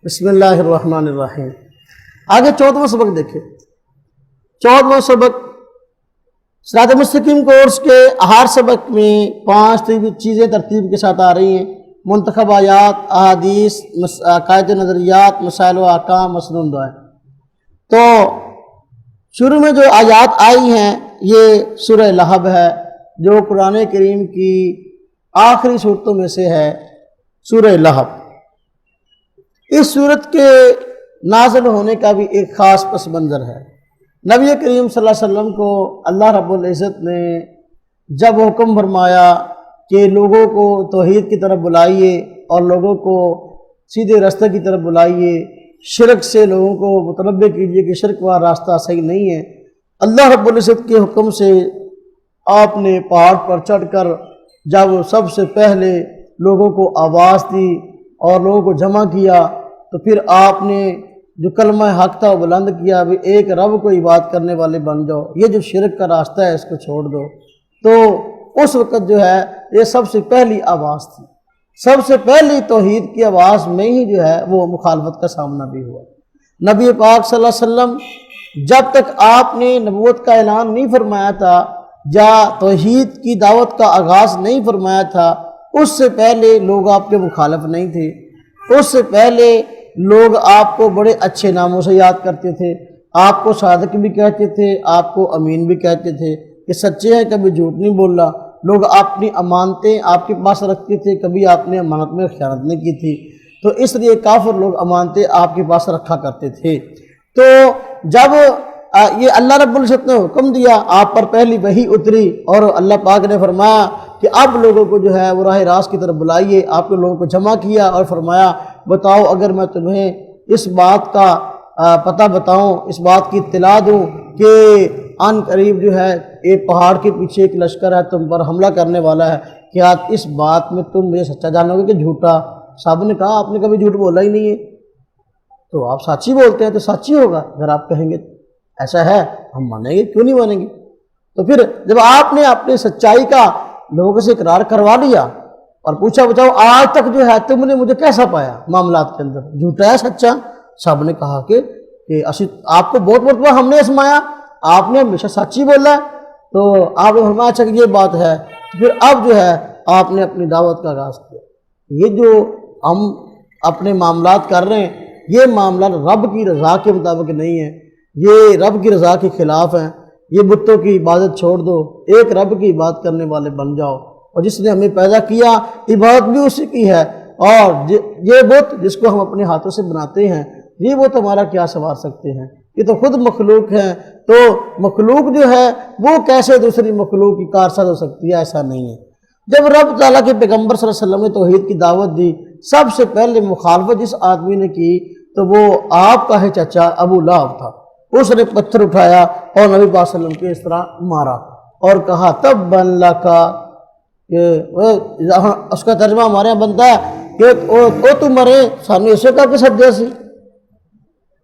بسم اللہ الرحمن الرحیم۔ آگے 14واں سبق دیکھیں۔ 14واں سبق صراط مستقیم کورس کے ہر سبق میں 5 چیزیں ترتیب کے ساتھ آ رہی ہیں: منتخب آیات، احادیث، عقائد نظریات، مسائل و احکام، مسنون دعائیں۔ تو شروع میں جو آیات آئی ہیں یہ سورہ لہب ہے، جو قرآن کریم کی آخری صورتوں میں سے ہے۔ سورہ لہب، اس صورت کے نازل ہونے کا بھی ایک خاص پس منظر ہے۔ نبی کریم صلی اللہ علیہ وسلم کو اللہ رب العزت نے جب حکم فرمایا کہ لوگوں کو توحید کی طرف بلائیے اور لوگوں کو سیدھے راستے کی طرف بلائیے، شرک سے لوگوں کو متنبہ کیجیے کہ شرک والا راستہ صحیح نہیں ہے، اللہ رب العزت کے حکم سے آپ نے پہاڑ پر چڑھ کر جب سب سے پہلے لوگوں کو آواز دی اور لوگوں کو جمع کیا، تو پھر آپ نے جو کلمہ حق تھا وہ بلند کیا، بھی ایک رب کو عبادت کرنے والے بن جاؤ، یہ جو شرک کا راستہ ہے اس کو چھوڑ دو۔ تو اس وقت جو ہے یہ سب سے پہلی آواز تھی، سب سے پہلی توحید کی آواز میں ہی جو ہے وہ مخالفت کا سامنا بھی ہوا۔ نبی پاک صلی اللہ علیہ وسلم جب تک آپ نے نبوت کا اعلان نہیں فرمایا تھا یا توحید کی دعوت کا آغاز نہیں فرمایا تھا، اس سے پہلے لوگ آپ کے مخالف نہیں تھے، اس سے پہلے لوگ آپ کو بڑے اچھے ناموں سے یاد کرتے تھے، آپ کو صادق بھی کہتے تھے، آپ کو امین بھی کہتے تھے کہ سچے ہیں، کبھی جھوٹ نہیں بولا۔ لوگ اپنی امانتیں آپ کے پاس رکھتے تھے، کبھی آپ نے امانت میں خیانت نہیں کی تھی، تو اس لیے کافر لوگ امانتیں آپ کے پاس رکھا کرتے تھے۔ تو جب یہ اللہ رب العزت نے حکم دیا، آپ پر پہلی وحی اتری اور اللہ پاک نے فرمایا کہ اب لوگوں کو جو ہے وہ راہ راست کی طرف بلائیے، آپ نے لوگوں کو جمع کیا اور فرمایا بتاؤ اگر میں تمہیں اس بات کا پتہ بتاؤں، اس بات کی اطلاع دوں کہ ان قریب جو ہے ایک پہاڑ کے پیچھے ایک لشکر ہے تم پر حملہ کرنے والا ہے، کیا اس بات میں تم مجھے سچا جانو گے کہ جھوٹا؟ صاحب نے کہا آپ نے کبھی جھوٹ بولا ہی نہیں ہے، تو آپ سچ ہی بولتے ہیں تو سچ ہی ہوگا، اگر آپ کہیں گے ایسا ہے ہم مانیں گے، کیوں نہیں مانیں گے؟ تو پھر جب آپ نے اپنی سچائی کا لوگوں سے اقرار کروا لیا اور پوچھا بتاؤ آج تک جو ہے تم نے مجھے کیسا پایا معاملات کے اندر، جھوٹا ہے سچا؟ صاحب نے کہا کہ آپ کو بہت مرتبہ ہم نے آزمایا، آپ نے ہمیشہ سچ ہی بولا ہے، تو آپ نے فرمایا اچھا کہ یہ بات ہے، پھر اب جو ہے آپ نے اپنی دعوت کا آغاز کیا۔ یہ جو ہم اپنے معاملات کر رہے ہیں یہ معاملات رب کی رضا کے مطابق نہیں ہے، یہ رب کی رضا کے خلاف ہیں۔ یہ بتوں کی عبادت چھوڑ دو، ایک رب کی عبادت کرنے والے بن جاؤ، اور جس نے ہمیں پیدا کیا عبادت بھی اسی کی ہے، اور یہ بت جس کو ہم اپنے ہاتھوں سے بناتے ہیں یہ بت ہمارا کیا سنوار سکتے ہیں؟ یہ تو خود مخلوق ہیں، تو مخلوق جو ہے وہ کیسے دوسری مخلوق کی کارساز ہو سکتی ہے؟ ایسا نہیں ہے۔ جب رب تعالیٰ کے پیغمبر صلی اللہ علیہ وسلم نے توحید کی دعوت دی، سب سے پہلے مخالفت جس آدمی نے کی تو وہ آپ کا ہے چچا ابو لہب تھا۔ اس نے پتھر اٹھایا اور نبی پاک صلی اللہ علیہ وسلم کے اس طرح مارا اور کہا تبًا لک، کہ اس کا ترجمہ ہمارے یہاں بنتا ہے کہ او تو مرے سامنے اسے کہا کہ سجدے سی،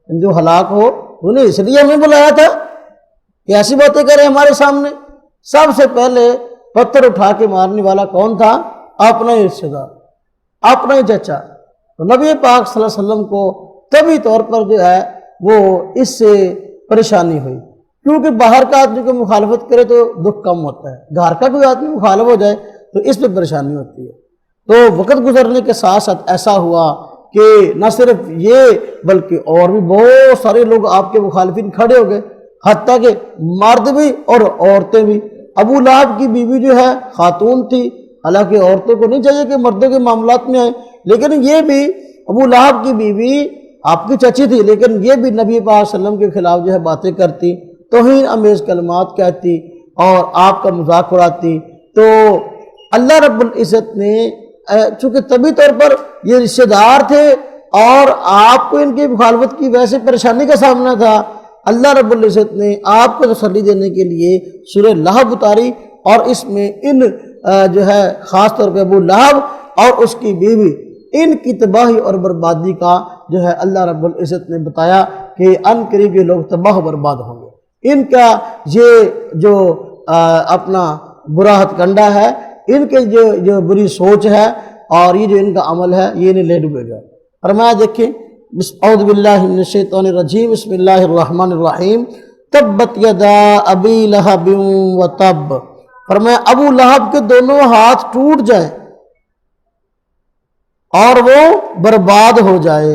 جو ہلاک ہو انہیں اس لیے ہمیں بلایا تھا کہ ایسی باتیں کرے ہمارے سامنے۔ سب سے پہلے پتھر اٹھا کے مارنے والا کون تھا؟ اپنا ہی رشتہ دار، اپنا ہی چچا۔ تو نبی پاک صلی اللہ علیہ وسلم کو طبی طور پر جو ہے وہ اس سے پریشانی ہوئی، کیونکہ باہر کا آدمی کو مخالفت کرے تو دکھ کم ہوتا ہے، گھر کا کوئی آدمی مخالف ہو جائے تو اس پہ پریشانی ہوتی ہے۔ تو وقت گزرنے کے ساتھ ساتھ ایسا ہوا کہ نہ صرف یہ بلکہ اور بھی بہت سارے لوگ آپ کے مخالفین کھڑے ہو گئے، حتیٰ کہ مرد بھی اور عورتیں بھی۔ ابو لہب کی بیوی جو ہے خاتون تھی، حالانکہ عورتوں کو نہیں چاہیے کہ مردوں کے معاملات میں آئیں، لیکن یہ بھی ابو لہب کی بیوی آپ کی چچی تھی، لیکن یہ بھی نبی پاک صلی اللہ علیہ وسلم کے خلاف جو ہے باتیں کرتی، توہین امیز کلمات کہتی اور آپ کا مذاق اڑاتی۔ تو اللہ رب العزت نے چونکہ طبی طور پر یہ رشتہ دار تھے اور آپ کو ان کی مخالفت کی وجہ سے پریشانی کا سامنا تھا، اللہ رب العزت نے آپ کو تسلی دینے کے لیے سورہ لہب اتاری، اور اس میں ان جو ہے خاص طور پہ ابو لہب اور اس کی بیوی ان کی تباہی اور بربادی کا جو ہے اللہ رب العزت نے بتایا کہ ان قریب یہ لوگ تباہ و برباد ہوں گے۔ ان کا یہ جو اپنا برا ہتھ کنڈا ہے، ان کے جو بری سوچ ہے اور یہ جو ان کا عمل ہے یہ انہیں لے ڈوبے گا۔ فرمایا دیکھیں اعوذ باللہ من الشیطان الرجیم، بسم اللہ الرحمن الرحیم، تبت یدا ابی لہب و تب، فرمایا ابو لہب کے دونوں ہاتھ ٹوٹ جائیں اور وہ برباد ہو جائے،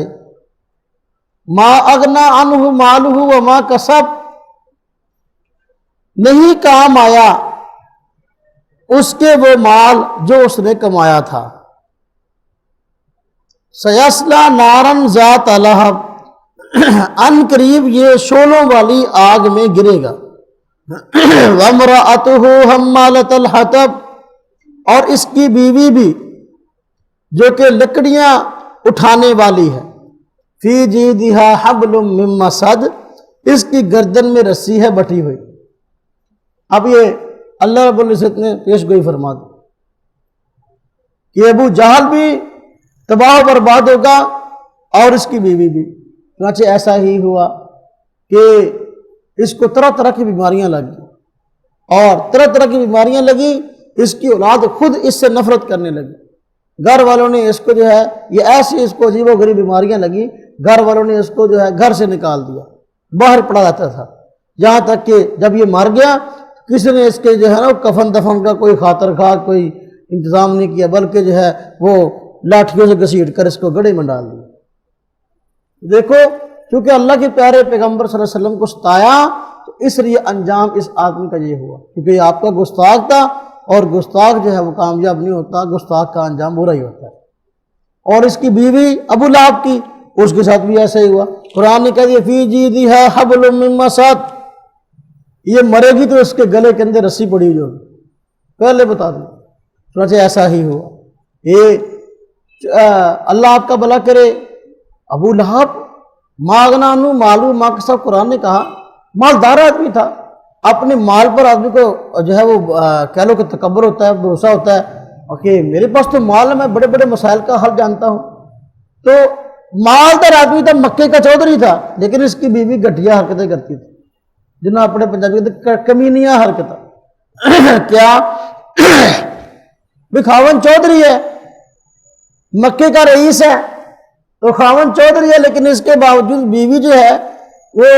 ما اغنا عنہ مالہ وما کسب، نہیں کام آیا اس کے وہ مال جو اس نے کمایا تھا، سیصلی نارن ذات لہب، ان قریب یہ شعلوں والی آگ میں گرے گا، وامرأتہ حمالۃ الحطب، اور اس کی بیوی بھی جو کہ لکڑیاں اٹھانے والی ہے، فی جیدہا حبل من مسد، اس کی گردن میں رسی ہے بٹھی ہوئی۔ اب یہ اللہ رب العزت نے پیش گوئی فرما دی کہ ابو جہل بھی تباہ و برباد ہوگا اور اس کی بیوی بھی۔ چنانچہ ایسا ہی ہوا کہ اس کو طرح طرح کی بیماریاں لگی، اور طرح طرح کی بیماریاں لگی، اس کی اولاد خود اس سے نفرت کرنے لگی، گھر والوں نے اس کو جو ہے یہ ایسی اس کو عجیب و غریب بیماریاں لگی، گھر والوں نے اس کو جو ہے گھر سے نکال دیا، باہر پڑا رہتا تھا، یہاں تک کہ جب یہ مر گیا کسی نے اس کے جو ہے نا کفن دفن کا کوئی خاطر خواہ کوئی انتظام نہیں کیا، بلکہ جو ہے وہ لاٹھیوں سے گھسیٹ کر اس کو گڑھے میں ڈال دیا۔ دیکھو کیونکہ اللہ کے پیارے پیغمبر صلی اللہ علیہ وسلم کو ستایا، تو اس لیے انجام اس آدمی کا یہ ہوا، کیونکہ یہ آپ کا گستاخ تھا، اور گستاخ جو ہے وہ کامیاب نہیں ہوتا، گستاخ کا انجام برا ہی ہوتا ہے۔ اور اس کی بیوی ابو لہب کی، اس کے ساتھ بھی ایسا ہی ہوا، قرآن نے کہہ دیا فی جیدہا حبل من مسد، یہ مرے گی تو اس کے گلے کے اندر رسی پڑی جو پہلے بتا دوں۔ چنانچہ ایسا ہی ہوا، یہ اللہ آپ کا بھلا کرے، ابو لہب ما اغنی عنہ مالہ وما کسب، قرآن نے کہا مالدار آدمی تھا، اپنے مال پر آدمی کو جو ہے وہ کہہ لو کہ تکبر ہوتا ہے، بھروسہ ہوتا ہے کہ میرے پاس تو مال ہے، میں بڑے بڑے مسائل کا حل جانتا ہوں۔ تو مالدار آدمی تھا، مکے کا چودھری تھا، لیکن اس کی بیوی گھٹیا حرکتیں کرتی تھی، جنہوں اپنے پنجابی کہتے کمینیاں حرکتیں۔ کیا بھی خاون چودھری ہے، مکے کا رئیس ہے، تو خاون چودھری ہے، لیکن اس کے باوجود بیوی جو ہے وہ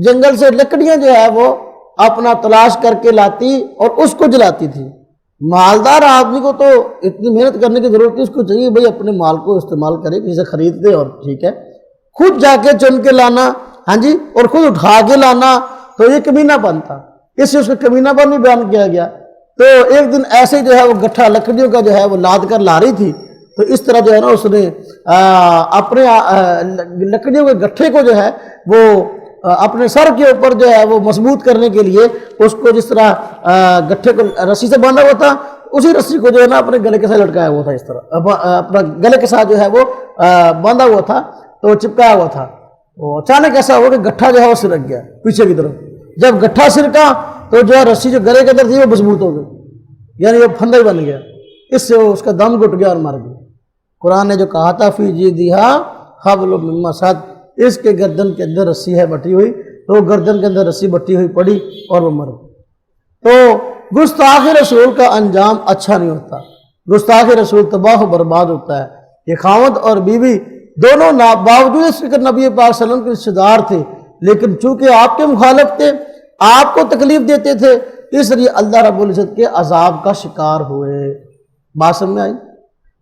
جنگل سے لکڑیاں جو ہے وہ اپنا تلاش کر کے لاتی اور اس کو جلاتی تھی۔ مالدار آدمی کو تو اتنی محنت کرنے کی ضرورت ہے، اس کو چاہیے بھائی اپنے مال کو استعمال کرے، کسی سے خرید دے اور ٹھیک ہے، خود جا کے چن کے لانا، ہاں جی، اور خود اٹھا کے لانا، تو یہ کمینہ پن تھا، اس سے اس کا کمینہ پن بھی بیان کیا گیا۔ تو ایک دن ایسے جو ہے وہ گٹھا لکڑیوں کا جو ہے وہ لاد کر لا رہی تھی، تو اس طرح جو ہے نا اس نے اپنے لکڑیوں کے گٹھے کو جو ہے وہ اپنے سر کے اوپر جو ہے وہ مضبوط کرنے کے لیے اس کو جس طرح گٹھے کو رسی سے باندھا ہوا تھا، اسی رسی کو جو ہے نا اپنے گلے کے ساتھ لٹکایا ہوا تھا، اس طرح اپنا گلے کے ساتھ جو ہے وہ باندھا ہوا تھا، تو چپکایا ہوا تھا۔ تو اچانک ایسا ہوا کہ گٹھا جو ہے وہ سرک گیا پیچھے کی طرف، جب گٹھا سرکا تو جو ہے رسی جو گلے کے اندر تھی وہ مضبوط ہو گئی، یعنی وہ پھندا ہی بن گیا، اس سے اس کا دم گھٹ گیا اور مر گیا۔ قرآن نے جو کہا تھا فی جیدہا حبل من مسد، اس کے گردن کے اندر رسی ہے بٹی ہوئی، تو گردن کے اندر رسی بٹی ہوئی پڑی اور وہ مر گئی۔ تو گستاخ رسول کا انجام اچھا نہیں ہوتا، گستاخ رسول تباہ و برباد ہوتا ہے۔ یہ خاوند اور بیوی دونوں باوجود اس کے نبی پاک صلی اللہ علیہ وسلم کے رشتہ دار تھے، لیکن چونکہ آپ کے مخالف تھے، آپ کو تکلیف دیتے تھے، اس لیے اللہ رب العزت کے عذاب کا شکار ہوئے۔ بات سمجھ میں آئی؟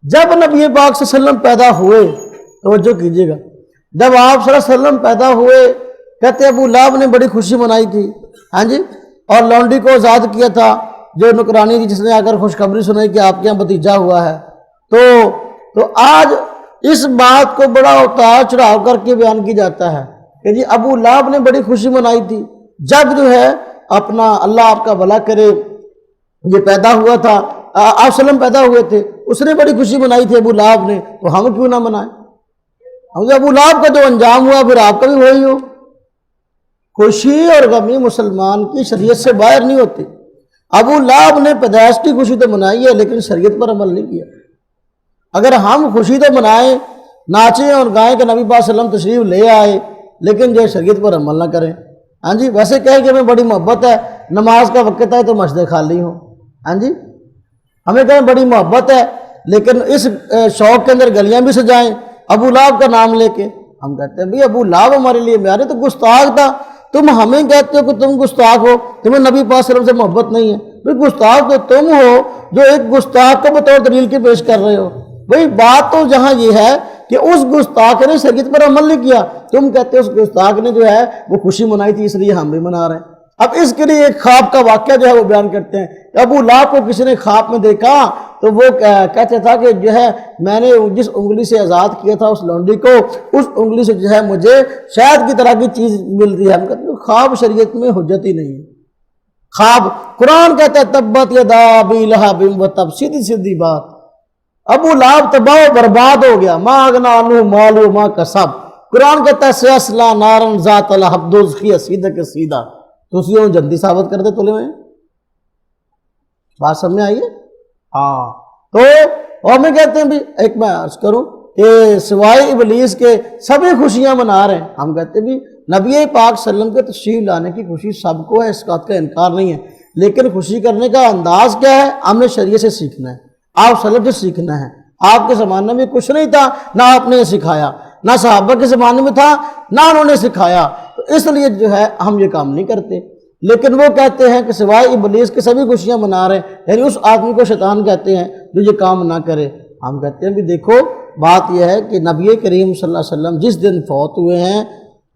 جب نبی پاک صلی اللہ علیہ وسلم پیدا ہوئے، توجہ کیجیے گا، جب آپ صلی اللہ علیہ وسلم پیدا ہوئے، کہتے ابو لہب نے بڑی خوشی منائی تھی، ہاں جی، اور لونڈی کو آزاد کیا تھا جو نکرانی تھی، جس نے آ کر خوشخبری سنائی کہ آپ کے یہاں بھتیجا ہوا ہے۔ تو آج اس بات کو بڑا اتار چڑھاؤ کر کے بیان کی جاتا ہے کہ جی ابو لہب نے بڑی خوشی منائی تھی جب جو ہے اپنا اللہ آپ کا بھلا کرے یہ پیدا ہوا تھا، آپ سلم پیدا ہوئے تھے، اس نے بڑی خوشی منائی تھی ابو لہب نے، تو ہم کیوں نہ منائیں؟ ابو لہب کا جو انجام ہوا پھر آپ کا بھی وہی ہو۔ خوشی اور غمی مسلمان کی شریعت سے باہر نہیں ہوتی۔ ابو لہب نے پیدائش کی خوشی تو منائی ہے لیکن شریعت پر عمل نہیں کیا۔ اگر ہم خوشی تو منائیں، ناچیں اور گائیں کہ نبی پاک صلی اللہ علیہ وسلم تشریف لے آئے، لیکن جو شریعت پر عمل نہ کریں، ہاں جی، ویسے کہیں کہ ہمیں بڑی محبت ہے، نماز کا وقت ہے تو مسجد خالی ہوں، ہاں جی، ہمیں کہیں بڑی محبت ہے لیکن اس شوق کے اندر گلیاں بھی سجائیں ابو لہب کا نام لے کے، ہم کہتے ہیں بھئی ابو لہب ہمارے لیے معیار ہے، تو گستاخ تھا، تم ہمیں کہتے ہو کہ تم گستاخ ہو، تمہیں نبی پاک صلی اللہ علیہ وسلم سے محبت نہیں ہے؟ بھئی گستاخ تو تم ہو جو ایک گستاخ کو بطور دلیل کے پیش کر رہے ہو۔ بھئی بات تو جہاں یہ ہے کہ اس گستاخ نے شریعت پر عمل نہیں کیا، تم کہتے ہو اس گستاخ نے جو ہے وہ خوشی منائی تھی اس لیے ہم بھی منا رہے ہیں۔ اب اس کے لیے ایک خواب کا واقعہ جو ہے وہ بیان کرتے ہیں۔ ابو لہب کو کسی نے خواب میں دیکھا تو وہ کہتے تھا کہ جو ہے میں نے جس انگلی سے آزاد کیا تھا اس لونڈی کو، اس انگلی سے جو ہے مجھے شہد کی طرح کی چیز ملتی ہے۔ ہم کہتے ہیں خواب شریعت میں حجت ہی نہیں ہے۔ خواب قرآن کہتا ہے تبت یدا ابی لہب و تب، سیدھی سیدھی بات۔ ابو لہب تباہ و برباد ہو گیا، ما اغنی عنہ مالہ ما کسب۔ قرآن کہتا ہے سیصلی نارا ذات لہب، دوزخی سیدھا کے سیدھا۔ تو اسی کو جلدی ثابت کر دے تلے ہوئے ہیں۔ بات سمجھ میں آئی ہے؟ ہاں، تو اور میں کہتے ہیں بھی ایک میں عرض کروں کہ سوائے ابلیس کے سبھی خوشیاں منا رہے ہیں۔ ہم کہتے ہیں بھی نبی پاک صلی اللہ علیہ وسلم کے تشریف لانے کی خوشی سب کو ہے، اس بات کا انکار نہیں ہے، لیکن خوشی کرنے کا انداز کیا ہے؟ ہم نے شریعت سے سیکھنا ہے، آپ صلی اللہ علیہ وسلم سے سیکھنا ہے۔ آپ کے زمانے میں کچھ نہیں تھا، نہ آپ نے سکھایا، نہ صحابہ کے زمانے میں تھا، نہ انہوں نے سکھایا، تو اس لیے جو ہے ہم یہ کام نہیں کرتے۔ لیکن وہ کہتے ہیں کہ سوائے ابلیس کے سبھی خوشیاں منا رہے ہیں، یعنی اس آدمی کو شیطان کہتے ہیں جو یہ کام نہ کرے۔ ہم کہتے ہیں بھی دیکھو بات یہ ہے کہ نبی کریم صلی اللہ علیہ وسلم جس دن فوت ہوئے ہیں،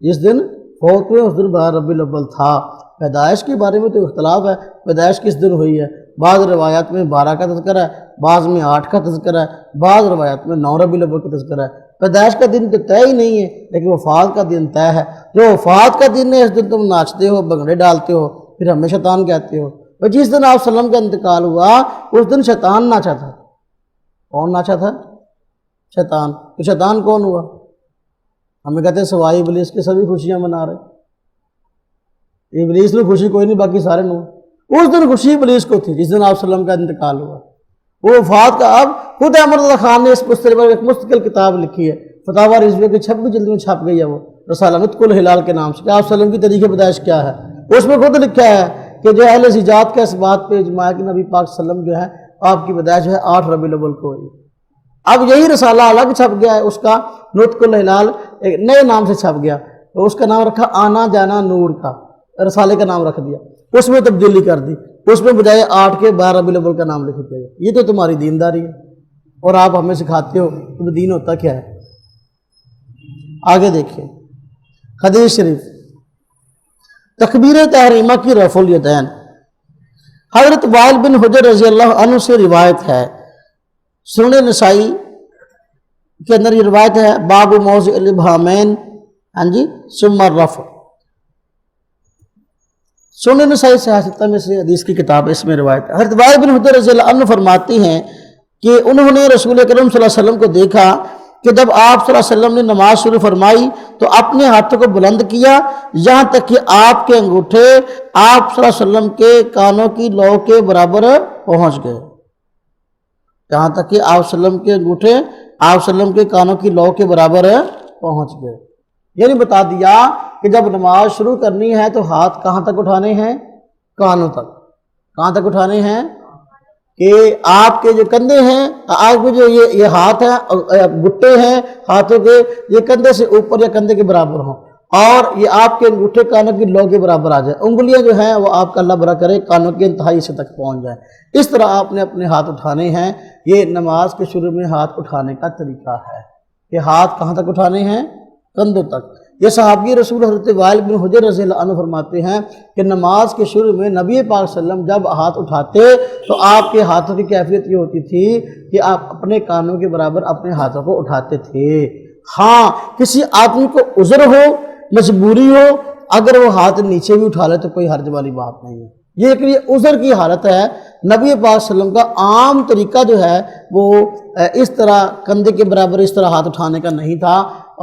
اس دن 12 ربیع الاول تھا۔ پیدائش کے بارے میں تو اختلاف ہے، پیدائش کس دن ہوئی ہے؟ بعض روایات میں 12 کا تذکرہ ہے، بعض میں 8 کا تذکرہ ہے، بعض روایات میں 9 ربیع الاول کا تذکرہ ہے۔ پیدائش کا دن تو طے ہی نہیں ہے، لیکن وفات کا دن طے ہے۔ جو وفات کا دن ہے اس دن تم ناچتے ہو، بھنگڑے ڈالتے ہو، پھر ہمیں شیطان کہتے ہو۔ اور جس دن آپ صلی اللہ علیہ وسلم کا انتقال ہوا اس دن شیطان ناچا تھا۔ کون ناچا تھا؟ شیطان۔ تو شیطان کون ہوا؟ ہمیں کہتے ہیں سوائے ابلیس کے سبھی خوشیاں منا رہے۔ ابلیس میں خوشی کوئی نہیں، باقی سارے نو۔ اس دن خوشی ابلیس کو تھی جس دن آپ صلی اللہ علیہ وسلم کا انتقال ہوا۔ وہ وفات کا اب خود احمد رضا خان نے اس مسئلے پر ایک مستقل کتاب لکھی ہے، فتاوی رضویہ کی 26 جلد میں چھپ گئی ہے، وہ رسالہ نطق الہلال کے نام سے، کہ آپ صلی اللہ علیہ وسلم کی تاریخ پیدائش کیا ہے۔ اس میں خود لکھا ہے کہ جو اہل سجاد کا اس بات پہ اجماع ہے کہ نبی پاک صلی اللہ علیہ وسلم جو ہے آپ کی پیدائش جو ہے 8 ربیع الاول کو ہوئی۔ اب یہی رسالہ الگ چھپ گیا ہے، اس کا نطق الہلال ایک نئے نام سے چھپ گیا، تو اس کا نام رکھا آنا جانا نور کا، رسالے کا نام رکھ دیا، اس میں تبدیلی کر دی، اس میں بجائے 8 کے 12 ربیع الاول کا نام لکھ دیا۔ یہ تو تمہاری دینداری ہے، اور آپ ہمیں سکھاتے ہو کہ دین ہوتا کیا ہے۔ آگے دیکھیں حدیث شریف، تکبیر تحریمہ کی رفع الیدین۔ حضرت وائل بن حجر رضی اللہ عنہ سے روایت ہے، سنن نسائی کے اندر یہ روایت ہے، باب موضع الابہامین ثم الرفع۔ سنن نسائی صحیح میں سے حدیث کی کتاب ہے، اس میں روایت ہے۔ حضرت وائل بن حجر رضی اللہ عنہ فرماتی ہیں کہ انہوں نے رسول اکرم صلی اللہ علیہ وسلم کو دیکھا کہ جب آپ صلی اللہ علیہ وسلم نے نماز شروع فرمائی تو اپنے ہاتھوں کو بلند کیا، یہاں تک کہ آپ کے انگوٹھے آپ صلی اللہ علیہ وسلم کے کانوں کی لو کے برابر پہنچ گئے۔ یہاں تک کہ آپ صلی اللہ علیہ وسلم کے انگوٹھے آپ صلی اللہ علیہ وسلم کے کانوں کی لو کے برابر پہنچ گئے۔ یعنی بتا دیا کہ جب نماز شروع کرنی ہے تو ہاتھ کہاں تک اٹھانے ہیں؟ کانوں تک۔ کہاں تک اٹھانے ہیں؟ کہ آپ کے جو کندھے ہیں، آپ کے جو یہ ہاتھ ہیں، گھٹے ہیں ہاتھوں کے، یہ کندھے سے اوپر یا کندھے کے برابر ہوں، اور یہ آپ کے انگوٹھے کانوں کی لو کے برابر آ جائے، انگلیاں جو ہیں وہ آپ کا اللہ برا کرے کانوں کی انتہائی سے تک پہنچ جائیں۔ اس طرح آپ نے اپنے ہاتھ اٹھانے ہیں۔ یہ نماز کے شروع میں ہاتھ اٹھانے کا طریقہ ہے کہ ہاتھ کہاں تک اٹھانے ہیں؟ کندھوں تک۔ یہ صحابی رسول حضرت وائل بن حجر رضی اللہ عنہ فرماتے ہیں کہ نماز کے شروع میں نبی پاک صلی اللہ علیہ وسلم جب ہاتھ اٹھاتے تو آپ کے ہاتھوں کی کیفیت یہ ہوتی تھی کہ آپ اپنے کانوں کے برابر اپنے ہاتھوں کو اٹھاتے تھے۔ ہاں، کسی آدمی کو عذر ہو، مجبوری ہو، اگر وہ ہاتھ نیچے بھی اٹھا لے تو کوئی حرج والی بات نہیں ہے۔ یہ ایک عذر کی حالت ہے۔ نبی پاک صلی اللہ علیہ وسلم کا عام طریقہ جو ہے وہ اس طرح کندھے کے برابر اس طرح ہاتھ اٹھانے کا نہیں تھا،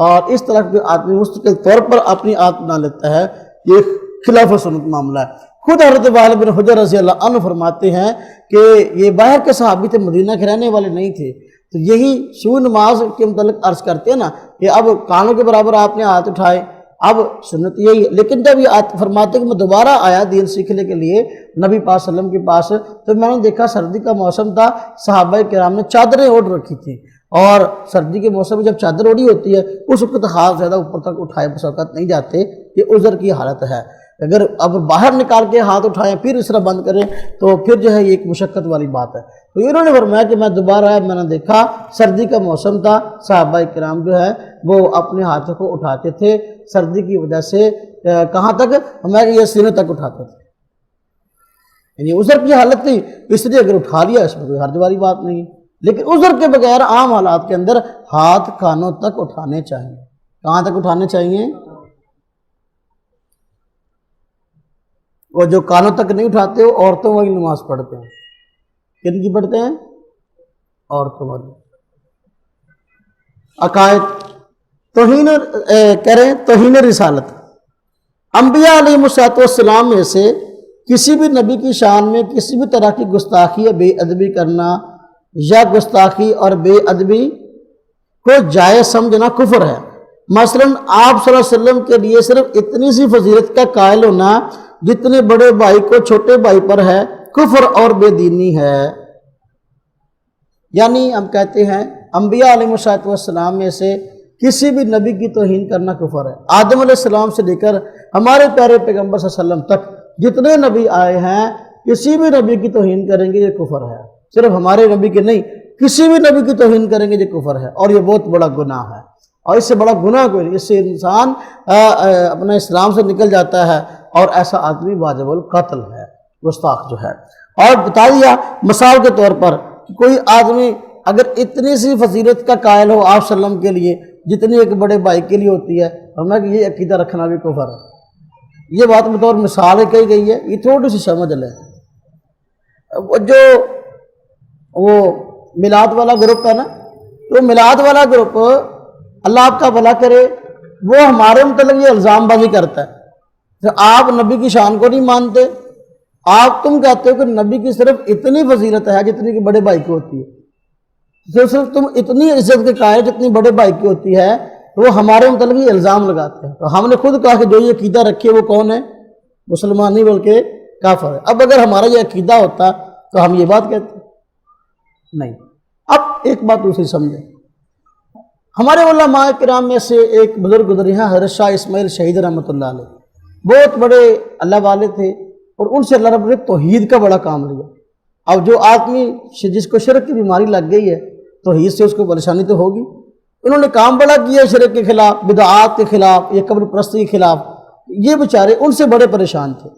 اور اس طرح کہ آدمی مستقل طور پر اپنی ہاتھ بنا لیتا ہے، یہ خلاف سنت معاملہ ہے۔ خود حضرت وائل بن حجر رضی اللہ عنہ فرماتے ہیں کہ یہ باہر کے صحابی تھے، مدینہ کے رہنے والے نہیں تھے، تو یہی شروع نماز کے متعلق عرض کرتے ہیں نا کہ اب کانوں کے برابر آپ نے ہاتھ اٹھائے، اب سنت یہی ہے۔ لیکن جب یہ فرماتے کہ میں دوبارہ آیا دین سیکھنے کے لیے نبی پاک صلی اللہ علیہ وسلم کے پاس، تو میں نے دیکھا سردی کا موسم تھا، صحابہ کرام نے چادریں اوڑھ رکھی تھی، اور سردی کے موسم میں جب چادر اوڑھی ہوتی ہے اس وقت ہاتھ زیادہ اوپر تک اٹھائے بس وقت نہیں جاتے، یہ عذر کی حالت ہے۔ اگر اب باہر نکال کے ہاتھ اٹھائیں پھر اس طرح بند کریں تو پھر جو ہے یہ ایک مشقت والی بات ہے۔ تو انہوں نے فرمایا کہ میں دوبارہ آیا، میں نے دیکھا سردی کا موسم تھا، صحابہ کرام جو ہے وہ اپنے ہاتھوں کو اٹھاتے تھے سردی کی وجہ سے، کہاں تک؟ ہمارے یہ سینے تک اٹھاتے تھے، یعنی عذر کی حالت تھی، اس لیے اگر اٹھا لیا اس میں کوئی حرج والی بات نہیں ہے، لیکن عذر کے بغیر عام حالات کے اندر ہاتھ کانوں تک اٹھانے چاہیے۔ کہاں تک اٹھانے چاہیے؟ وہ جو کانوں تک نہیں اٹھاتے وہ عورتوں والی نماز پڑھتے ہیں۔ کن کی پڑھتے ہیں؟ عورتوں والی۔ عقائد توہین کریں، توہین رسالت۔ انبیاء علیہ السلام میں سے کسی بھی نبی کی شان میں کسی بھی طرح کی گستاخی یا بے ادبی کرنا یا گستاخی اور بے ادبی کو جائز سمجھنا کفر ہے۔ مثلا آپ صلی اللہ علیہ وسلم کے لیے صرف اتنی سی فضیلت کا قائل ہونا جتنے بڑے بھائی کو چھوٹے بھائی پر ہے کفر اور بے دینی ہے۔ یعنی ہم کہتے ہیں انبیاء علیہ السلام میں سے کسی بھی نبی کی توہین کرنا کفر ہے۔ آدم علیہ السلام سے لے کر ہمارے پیارے پیغمبر صلی اللہ علیہ وسلم تک جتنے نبی آئے ہیں کسی بھی نبی کی توہین کریں گے یہ کفر ہے۔ صرف ہمارے نبی کے نہیں، کسی بھی نبی کی توہین کریں گے یہ کفر ہے، اور یہ بہت بڑا گناہ ہے، اور اس سے بڑا گناہ کوئی نہیں۔ اس سے انسان اپنے اسلام سے نکل جاتا ہے، اور ایسا آدمی واجب القتل ہے، گستاخ جو ہے۔ اور بتا دیا مثال کے طور پر کہ کوئی آدمی اگر اتنی سی فضیلت کا قائل ہو آپ صلی اللہ علیہ وسلم کے لیے جتنی ایک بڑے بھائی کے لیے ہوتی ہے، ہمیں کہ یہ عقیدہ رکھنا بھی کفر ہے۔ یہ بات بطور مثال کہی گئی ہے، یہ تھوڑی سی سمجھ لیں۔ جو وہ میلاد والا گروپ ہے نا، تو میلاد والا گروپ اللہ آپ کا بھلا کرے وہ ہمارے متعلق یہ الزام بازی کرتا ہے کہ آپ نبی کی شان کو نہیں مانتے، تم کہتے ہو کہ نبی کی صرف اتنی فضیلت ہے جتنی کہ بڑے بھائی کی ہوتی ہے، صرف تم اتنی عزت کے قائل جتنی بڑے بھائی کی ہوتی ہے، تو وہ ہمارے متعلق یہ الزام لگاتے ہیں۔ تو ہم نے خود کہا کہ جو یہ عقیدہ رکھے وہ کون ہے؟ مسلمان نہیں بلکہ کافر ہے۔ اب اگر ہمارا یہ عقیدہ ہوتا تو ہم یہ بات کہتے نہیں۔ اب ایک بات دوسری سمجھیں، ہمارے علماء کرام میں سے ایک بزرگ گزرے ہیں حضرت شاہ اسماعیل شہید رحمۃ اللہ علیہ، بہت بڑے اللہ والے تھے، اور ان سے اللہ رب نے توحید کا بڑا کام لیا۔ اب جو آدمی جس کو شرک کی بیماری لگ گئی ہے توحید سے اس کو پریشانی تو ہوگی۔ انہوں نے کام بڑا کیا شرک کے خلاف، بدعات کے خلاف، یہ قبر پرستی کے خلاف، یہ بیچارے ان سے بڑے پریشان تھے،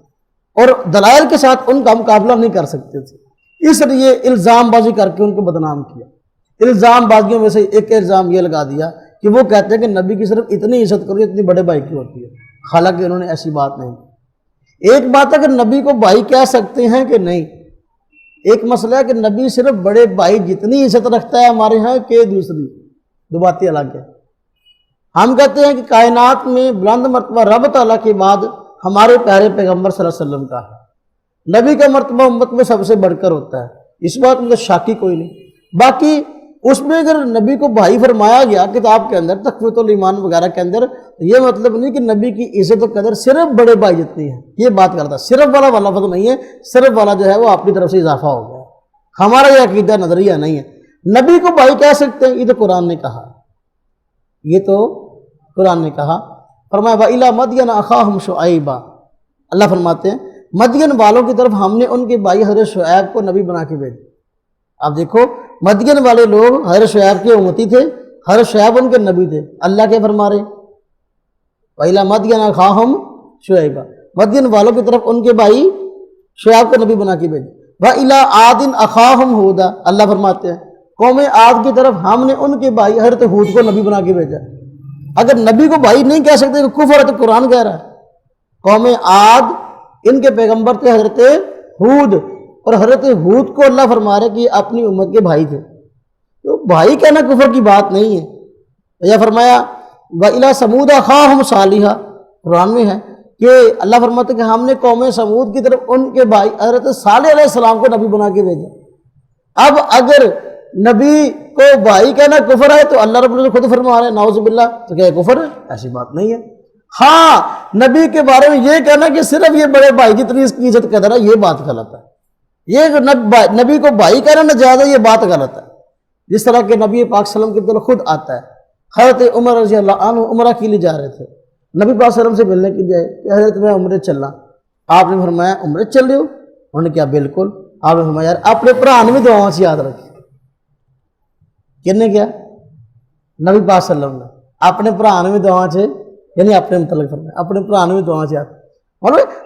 اور دلائل کے ساتھ ان کا مقابلہ نہیں کر سکتے تھے، اس لیے الزام بازی کر کے ان کو بدنام کیا۔ الزام بازیوں میں سے ایک الزام یہ لگا دیا کہ وہ کہتے ہیں کہ نبی کی صرف اتنی عزت کرو اتنی بڑے بھائی کی ہوتی ہے، حالانکہ انہوں نے ایسی بات نہیں کی۔ ایک بات ہے کہ نبی کو بھائی کہہ سکتے ہیں کہ نہیں، ایک مسئلہ ہے کہ نبی صرف بڑے بھائی جتنی عزت رکھتا ہے ہمارے ہاں کہ دوسری، دو باتیں الگ ہیں۔ ہم کہتے ہیں کہ کائنات میں بلند مرتبہ رب تعالیٰ کے بعد ہمارے پیارے پیغمبر صلی اللہ علیہ وسلم کا ہے، نبی کا مرتبہ امت میں سب سے بڑھ کر ہوتا ہے، اس بات میں شاکی کوئی نہیں۔ باقی اس میں اگر نبی کو بھائی فرمایا گیا کتاب کے اندر تقویۃ الایمان وغیرہ کے اندر، یہ مطلب نہیں کہ نبی کی عزت و قدر صرف بڑے بھائی جتنی ہے، یہ بات کرتا ہے۔ صرف والا لفظ نہیں ہے، صرف والا جو ہے وہ اپنی طرف سے اضافہ ہو گیا، ہمارا یہ عقیدہ نظریہ نہیں ہے۔ نبی کو بھائی کہہ سکتے ہیں، یہ تو قرآن نے کہا، یہ تو قرآن نے کہا، فرمایا وَإِلَىٰ مَدْيَنَ أَخَاهُمْ شُعَيْبًا، اللہ فرماتے ہیں مدین والوں کی طرف ہم نے ان کے بھائی حضرت شعیب کو نبی بنا کے بھیجا۔ اب دیکھو مدین والے لوگ حضرت شعیب کے امتی تھے، حضرت شعیب ان کے نبی تھے، اللہ کے فرما رہے وَإِلَىٰ مَدْيَنَ أَخَاهُمْ شُعَيْبًا، مدین والوں کی طرف ان کے بھائی شعیب کو نبی بنا کے بھیجا۔ وَإِلَىٰ عَادٍ أَخَاهُمْ هُودًا، اللہ فرماتے ہیں قوم عاد کی طرف ہم نے ان کے بھائی حضرت ہود کو نبی بنا کے بھیجا۔ اگر نبی کو بھائی نہیں کہہ سکتے کہ کفر ہے تو قرآن کہہ رہا ہے۔ قوم عاد ان کے پیغمبر تھے حضرت ہود، اور حضرت ہود کو اللہ فرما رہے کہ یہ اپنی امت کے بھائی تھے، تو بھائی کہنا کفر کی بات نہیں ہے۔ یا فرمایا وَإِلَىٰ ثَمُودَ أَخَاهُمْ صَالِحًا، قرآن میں ہے کہ اللہ فرماتے کہ ہم نے قوم سمود کی طرف ان کے بھائی حضرت صالح علیہ السلام کو نبی بنا کے بھیجا۔ اب اگر نبی کو بھائی کہنا کفر ہے تو اللہ رب العزت خود فرما رہے ہیں نعوذ باللہ، تو کیا کفر ہے؟ ایسی بات نہیں ہے۔ ہاں نبی کے بارے میں یہ کہنا کہ صرف یہ بڑے بھائی جتنی اس کی عزت قدر ہے، یہ بات غلط ہے۔ یہ نبی کو بھائی کہنا ناجائز ہے، یہ بات غلط ہے۔ جس طرح کہ نبی پاک صلی اللہ علیہ وسلم کے دل خود آتا ہے. حضرت عمر رضی اللہ عنہ عمرہ کے لیے جا رہے تھے, نبی پاک صلی اللہ علیہ وسلم سے ملنے کے لیے کہ حضرت میں عمرے چلنا. آپ نے فرمایا عمرے چل رہے ہو؟ انہوں نے کہا بالکل. آپ نے فرمایا یار اپنے پرانے میں دعاؤں سے یاد رکھیں. کہنے کیا؟ نبی پاک صلی اللہ علیہ وسلم نے اپنے پرانے میں دعاؤں سے, یعنی اپنے متعلق فرمایا اپنے پرانے میں دعاؤں سے یاد.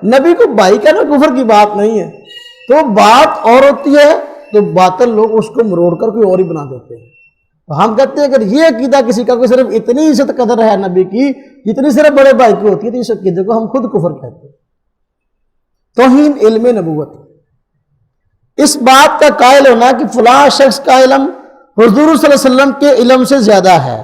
نبی کو بھائی کا نا کفر کی بات نہیں ہے, تو بات اور ہوتی ہے تو باطل لوگ اس کو مروڑ کر کوئی اور ہی بنا دیتے ہیں. تو ہم کہتے ہیں اگر یہ عقیدہ کسی کا کوئی صرف اتنی عزت قدر ہے نبی کی جتنی صرف بڑے بھائی کی ہوتی ہے, تو اس عقیدے کو ہم خود کفر کہتے ہیں. توہین علم نبوت, اس بات کا قائل ہونا کہ فلاں شخص کا علم حضور صلی اللہ علیہ وسلم کے علم سے زیادہ ہے,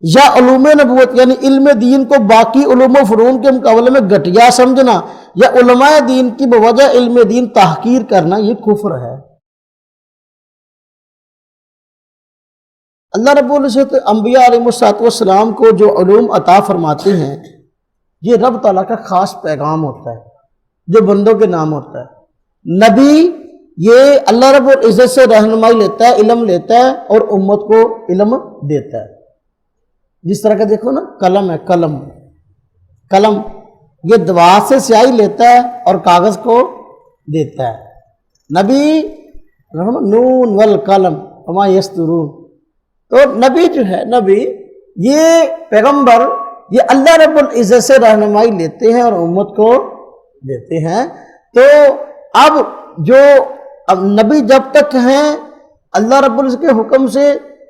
یا علوم نبوت یعنی علم دین کو باقی علوم و فنون کے مقابلے میں گھٹیا سمجھنا, یا علماء دین کی بوجہ علم دین تحقیر کرنا, یہ کفر ہے. اللہ رب العزت انبیاء علیہ السلام کو جو علوم عطا فرماتے ہیں, یہ رب تعالیٰ کا خاص پیغام ہوتا ہے جو بندوں کے نام ہوتا ہے. نبی یہ اللہ رب العزت سے رہنمائی لیتا ہے, علم لیتا ہے اور امت کو علم دیتا ہے. جس طرح کا دیکھو نا قلم ہے, قلم یہ دوات سے سیاہی لیتا ہے اور کاغذ کو دیتا ہے. نبی نون والقلم وما یسطرون, تو نبی جو ہے, نبی یہ پیغمبر یہ اللہ رب العزت سے رہنمائی لیتے ہیں اور امت کو دیتے ہیں. تو اب جو نبی جب تک ہیں اللہ رب العزت کے حکم سے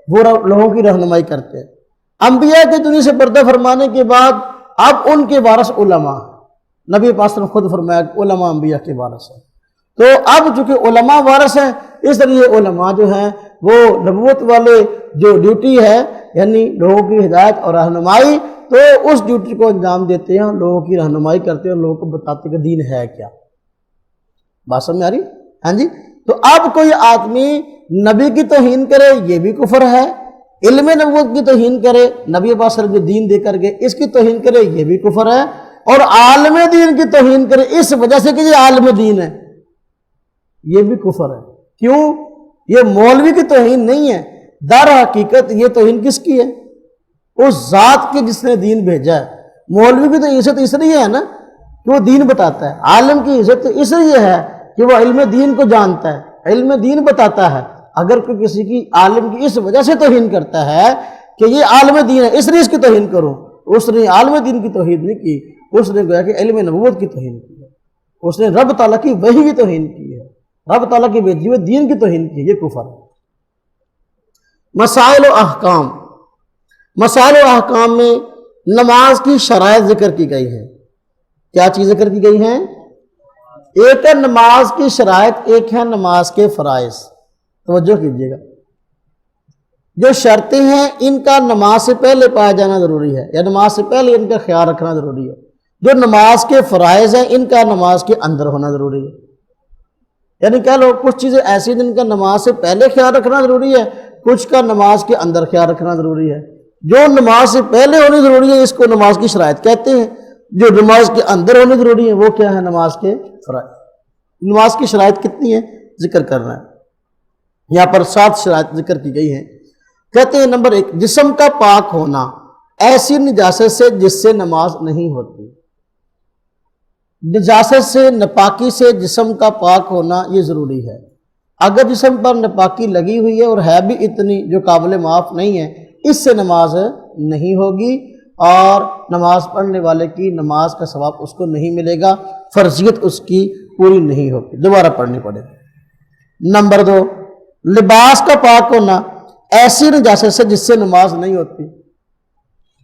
وہ لوگوں کی رہنمائی کرتے ہیں. انبیاء کی دنیا سے پردہ فرمانے کے بعد اب ان کے وارث علماء, نبی پاک نے خود فرمایا علماء انبیاء کے وارث ہیں. تو اب چونکہ علماء وارث ہیں, اس لیے علماء جو ہیں وہ نبوت والے جو ڈیوٹی ہے یعنی لوگوں کی ہدایت اور رہنمائی, تو اس ڈیوٹی کو انجام دیتے ہیں, لوگوں کی رہنمائی کرتے ہیں, لوگوں کو بتاتے ہیں کہ دین ہے کیا. بات سمجھ آ رہی؟ ہاں جی. تو اب کوئی آدمی نبی کی توہین کرے یہ بھی کفر ہے, علم نبوت کی توہین کرے, نبی پاک صلی اللہ علیہ وسلم جو دین دے کر گئے اس کی توہین کرے یہ بھی کفر ہے, اور عالم دین کی توہین کرے اس وجہ سے کہ یہ عالم دین ہے یہ بھی کفر ہے. کیوں؟ یہ مولوی کی توہین نہیں ہے, در حقیقت یہ توہین کس کی ہے؟ اس ذات کے جس نے دین بھیجا ہے. مولوی کی تو عزت اس لیے ہے نا کہ وہ دین بتاتا ہے, عالم کی عزت اس لیے ہے کہ وہ علم دین کو جانتا ہے, علم دین بتاتا ہے. اگر کوئی کسی کی عالم کی اس وجہ سے توہین کرتا ہے کہ یہ عالم دین ہے اس لیے اس کی توہین کروں, اس نے عالم دین کی توہین نہیں کی, اس نے گویا کہ علم نبوت کی توہین کی ہے, اس نے رب تعالیٰ کی وحی کی توہین کی ہے, رب تعالیٰ کی بھیجی ہوئے دین کی توہین کی, یہ کفر ہے. مسائل و احکام, مسائل و احکام میں نماز کی شرائط ذکر کی گئی ہیں. کیا چیز ذکر کی گئی ہیں؟ ایک ہے نماز کی شرائط, ایک ہے نماز کے فرائض. توجہ کیجیے گا, جو شرطیں ہیں ان کا نماز سے پہلے پایا جانا ضروری ہے, یا نماز سے پہلے ان کا خیال رکھنا ضروری ہے. جو نماز کے فرائض ہیں ان کا نماز کے اندر ہونا ضروری ہے. یعنی کہہ لو کچھ چیزیں ایسی جن کا نماز سے پہلے خیال رکھنا ضروری ہے, کچھ کا نماز کے اندر خیال رکھنا ضروری ہے. جو نماز سے پہلے ہونی ضروری ہے اس کو نماز کی شرائط کہتے ہیں, جو نماز کے اندر ہونی ضروری ہے وہ کیا ہے؟ نماز کے فرائض. نماز کی شرائط کتنی ہے ذکر کرنا ہے. یہاں پر 7 شرائط ذکر کی گئی ہیں. کہتے ہیں نمبر 1, جسم کا پاک ہونا ایسی نجاست سے جس سے نماز نہیں ہوتی. نجاست سے, نپاکی سے جسم کا پاک ہونا یہ ضروری ہے. اگر جسم پر نپاکی لگی ہوئی ہے اور ہے بھی اتنی جو قابل معاف نہیں ہے, اس سے نماز نہیں ہوگی اور نماز پڑھنے والے کی نماز کا ثواب اس کو نہیں ملے گا, فرضیت اس کی پوری نہیں ہوگی, دوبارہ پڑھنی پڑے گی. نمبر 2, لباس کا پاک ہونا ایسی نجاست سے جس سے نماز نہیں ہوتی.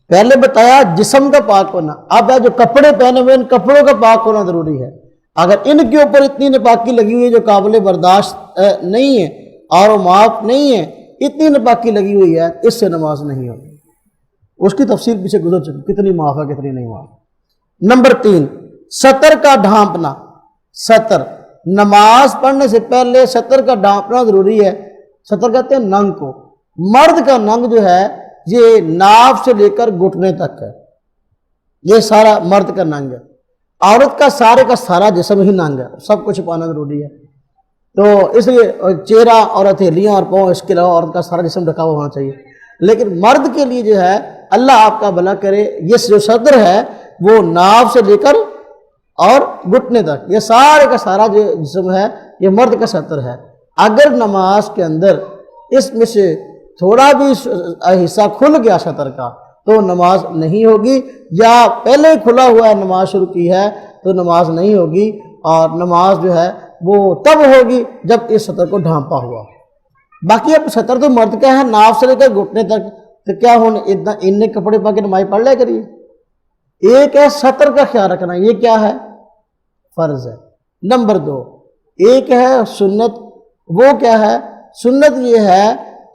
پہلے بتایا جسم کا پاک ہونا, اب جو کپڑے پہنے ہوئے ان کپڑوں کا پاک ہونا ضروری ہے. اگر ان کے اوپر اتنی نپاکی لگی ہوئی ہے جو قابل برداشت نہیں ہے اور وہ معاف نہیں ہے, اتنی نپاکی لگی ہوئی ہے, اس سے نماز نہیں ہوتی. اس کی تفصیل پیچھے گزر چکی, کتنی معاف ہے کتنی نہیں معاف. نمبر 3, سطر کا ڈھانپنا. سطر, نماز پڑھنے سے پہلے سطر کا ڈھانپنا ضروری ہے. سطر کہتے ہیں ننگ کو. مرد کا ننگ جو ہے یہ ناف سے لے کر گھٹنے تک ہے, یہ سارا مرد کا ننگ ہے. عورت کا سارا جسم ہی ننگ ہے, سب کو چھپانا ضروری ہے. تو اس لیے چہرہ اور ہتھیلیاں اور پاؤں، اس کے علاوہ عورت کا سارا جسم ڈھکا ہوا ہونا چاہیے. لیکن مرد کے لیے جو ہے اللہ آپ کا بھلا کرے، یہ جو صدر ہے وہ ناف سے لے کر اور گھٹنے تک، یہ سارے کا سارا جو جسم ہے یہ مرد کا سطر ہے. اگر نماز کے اندر اس میں سے تھوڑا بھی حصہ کھل گیا سطر کا تو نماز نہیں ہوگی، یا پہلے ہی کھلا ہوا ہے نماز شروع کی ہے تو نماز نہیں ہوگی، اور نماز جو ہے وہ تب ہوگی جب اس سطر کو ڈھانپا ہوا. باقی اب سطر تو مرد کا ہے، ناف سے لے کر گھٹنے تک، تو کیا ہونے اتنا ان کپڑے پا کے نماز پڑھ لیا کریے. ایک ہے سطر کا خیال رکھنا، یہ کیا ہے؟ فرض ہے. نمبر 2 ایک ہے سنت. وہ کیا ہے؟ سنت یہ ہے